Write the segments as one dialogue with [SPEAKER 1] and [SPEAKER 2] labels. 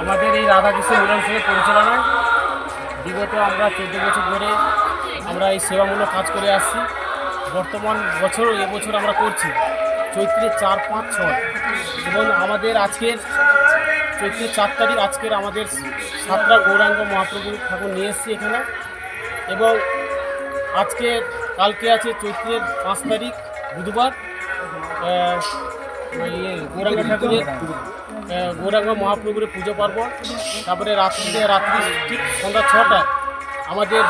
[SPEAKER 1] আমাদের এই রাধাকৃষ্ণ মিলন সংঘের পরিচালনায় বিগত আমরা 14 বছর ধরে আমরা এই সেবামূলক কাজ করে আসছি। বর্তমান বছরও এবছর আমরা করছি চৈত্রের 4, 5, 6 এবং আমাদের আজকের চৈত্রের 4 তারিখ আজকের আমাদের সাতটা গৌরাঙ্গ মহাপ্রভু ঠাকুর নিয়ে এসেছি এখানে। এবং আজকে কালকে আছে চৈত্রের 5 তারিখ বুধবার গৌরাঙ্গ ঠাকুরের গৌরাঙ্গ মহাপ্রভুরের পুজো পার্বণ। তারপরে রাত্রি ঠিক সন্ধ্যা 6টায় আমাদের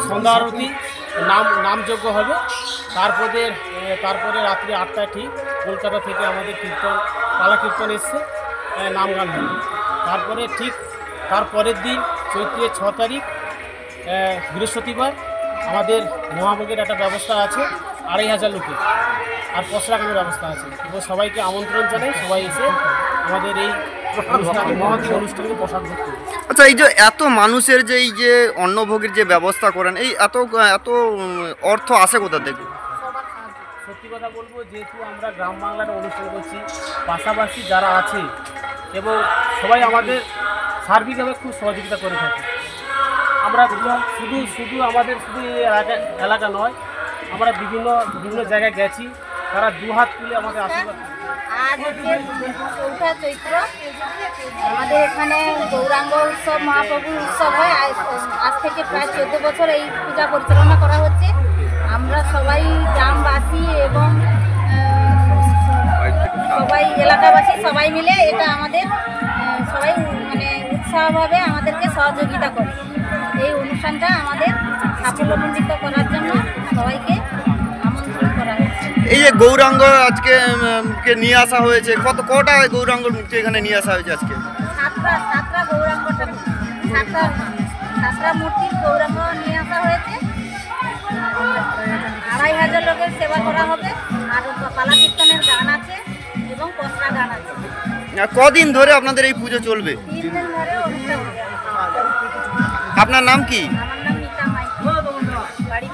[SPEAKER 1] সন্ধ্যা আরতি নামযজ্ঞ হবে। তারপরে রাত্রি 8টায় ঠিক কলকাতা থেকে আমাদের পালা কীর্তন এসছে, নাম গান হবে। তারপরে ঠিক তারপরের দিন চৈত্রের 6 তারিখ বৃহস্পতিবার আমাদের মহাভোগের একটা ব্যবস্থা আছে 2500 লোকের, আর পসরা গানের ব্যবস্থা আছে। এবং সবাইকে আমন্ত্রণ জানাই, সবাই এসে আমাদের এই মহাদেব অনুষ্ঠানকে প্রসাদ ভোগ করবে।
[SPEAKER 2] আচ্ছা, এই যে এত মানুষের যে এই যে অন্নভোগের যে ব্যবস্থা করেন, এই এত অর্থ আসে কোথা থেকে?
[SPEAKER 1] সত্যি কথা বলবো, যেহেতু আমরা গ্রাম বাংলার অনুষ্ঠান করছি, পাশাপাশি যারা আছে এবং সবাই আমাদের সার্বিকভাবে খুব সহযোগিতা করে থাকে। আমরা শুধু আমাদের শুধু এই এলাকা নয়, আমরা বিভিন্ন জায়গায় গেছি, তারা দুহাত তুলে আমাদের আশীর্বাদ।
[SPEAKER 3] আজ হচ্ছে 4ঠা চৈত্র, আমাদের এখানে গৌরাঙ্গ উৎসব মহাপ্রভুর উৎসব হয়। আজ থেকে প্রায় 14 বছর এই পূজা পরিচালনা করা হচ্ছে। আমরা সবাই গ্রামবাসী এবং সবাই এলাকাবাসী সবাই মিলে এটা আমাদের সবাই মানে উৎসাহভাবে আমাদেরকে সহযোগিতা করে। এই অনুষ্ঠানটা আমাদের সাফল্যমণ্ডিত করার জন্য সবাইকে আমন্ত্রণ করা হয়েছে।
[SPEAKER 2] এই যে গৌরাঙ্গ আজকে নিয়ে আসা হয়েছে, কটা গৌরাঙ্গ মূর্তি এখানে নিয়ে আসা হয়েছে আজকে?
[SPEAKER 3] সাতটা গৌরাঙ্গটা, সাতটা মূর্তির গৌরাঙ্গ নিয়ে আসা হয়েছে। 2500 লোকের সেবা করা হবে, আর পালা কীর্তনের গান আছে এবং পসরা গান আছে।
[SPEAKER 2] কদিন ধরে আপনাদের এই পুজো চলবে?
[SPEAKER 3] 3 দিন ধরে অনুষ্ঠান হবে।
[SPEAKER 2] আপনার নাম কি?
[SPEAKER 3] আমার নাম মিতা মাইতি, বাড়ি